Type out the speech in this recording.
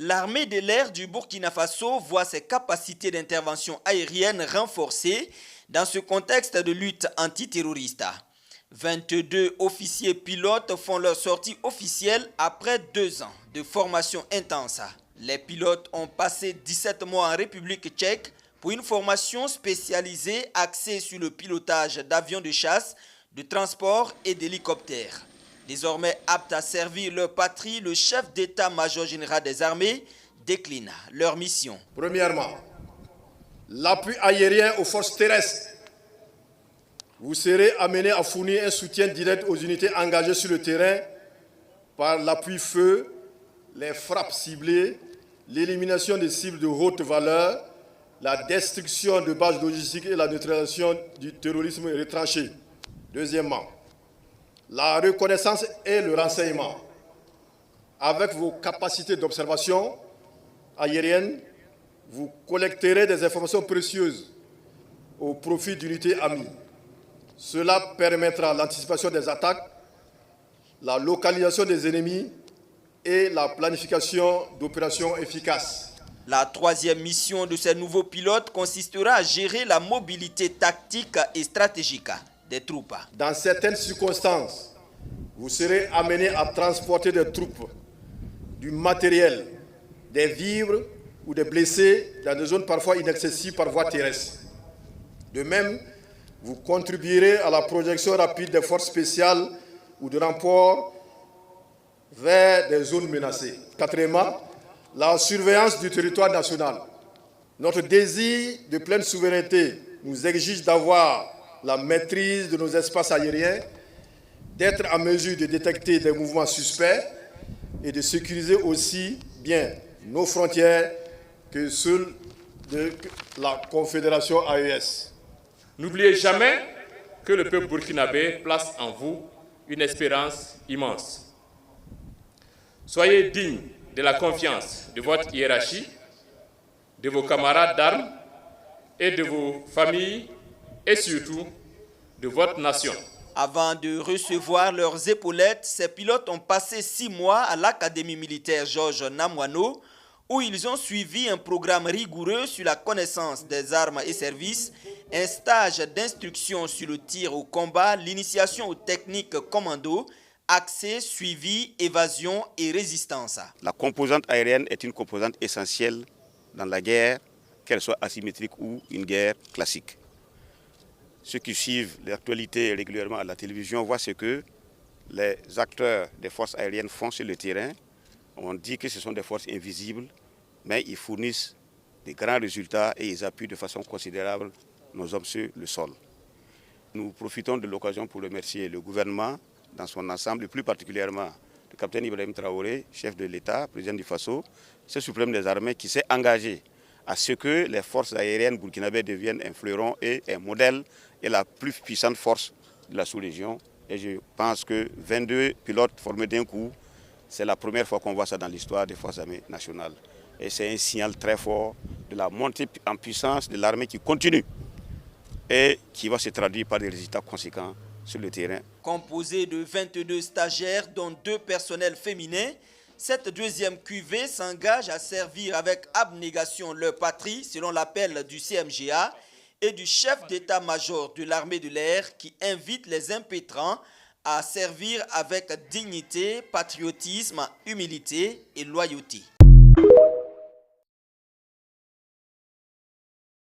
L'armée de l'air du Burkina Faso voit ses capacités d'intervention aérienne renforcées dans ce contexte de lutte antiterroriste. 22 officiers pilotes font leur sortie officielle après 2 ans de formation intense. Les pilotes ont passé 17 mois en République tchèque pour une formation spécialisée axée sur le pilotage d'avions de chasse, de transport et d'hélicoptères. Désormais aptes à servir leur patrie, le chef d'état-major général des armées décline leur mission. Premièrement, l'appui aérien aux forces terrestres. Vous serez amené à fournir un soutien direct aux unités engagées sur le terrain par l'appui feu, les frappes ciblées, l'élimination des cibles de haute valeur, la destruction de bases logistiques et la neutralisation du terrorisme retranché. Deuxièmement, la reconnaissance et le renseignement. Avec vos capacités d'observation aérienne, vous collecterez des informations précieuses au profit d'unités amies. Cela permettra l'anticipation des attaques, la localisation des ennemis et la planification d'opérations efficaces. La troisième mission de ces nouveaux pilotes consistera à gérer la mobilité tactique et stratégique des troupes. Dans certaines circonstances, vous serez amené à transporter des troupes, du matériel, des vivres ou des blessés dans des zones parfois inaccessibles par voie terrestre. De même, vous contribuerez à la projection rapide des forces spéciales ou de renforts vers des zones menacées. Quatrièmement, la surveillance du territoire national. Notre désir de pleine souveraineté nous exige d'avoir la maîtrise de nos espaces aériens, d'être en mesure de détecter des mouvements suspects et de sécuriser aussi bien nos frontières que celles de la Confédération AES. N'oubliez jamais que le peuple burkinabé place en vous une espérance immense. Soyez dignes de la confiance de votre hiérarchie, de vos camarades d'armes et de vos familles et surtout de votre nation. Avant de recevoir leurs épaulettes, ces pilotes ont passé 6 mois à l'Académie militaire Georges Namoiano, où ils ont suivi un programme rigoureux sur la connaissance des armes et services, un stage d'instruction sur le tir au combat, l'initiation aux techniques commando, accès, suivi, évasion et résistance. La composante aérienne est une composante essentielle dans la guerre, qu'elle soit asymétrique ou une guerre classique. Ceux qui suivent l'actualité régulièrement à la télévision voient ce que les acteurs des forces aériennes font sur le terrain. On dit que ce sont des forces invisibles, mais ils fournissent des grands résultats et ils appuient de façon considérable nos hommes sur le sol. Nous profitons de l'occasion pour remercier le gouvernement dans son ensemble, et plus particulièrement le capitaine Ibrahim Traoré, chef de l'État, président du Faso, chef suprême des armées, qui s'est engagé à ce que les forces aériennes burkinabées deviennent un fleuron et un modèle et la plus puissante force de la sous-région. Et je pense que 22 pilotes formés d'un coup, c'est la première fois qu'on voit ça dans l'histoire des forces armées nationales. Et c'est un signal très fort de la montée en puissance de l'armée qui continue et qui va se traduire par des résultats conséquents sur le terrain. Composé de 22 stagiaires, dont 2 personnels féminins, cette deuxième cuvée s'engage à servir avec abnégation leur patrie, selon l'appel du CMGA et du chef d'état-major de l'armée de l'air qui invite les impétrants à servir avec dignité, patriotisme, humilité et loyauté.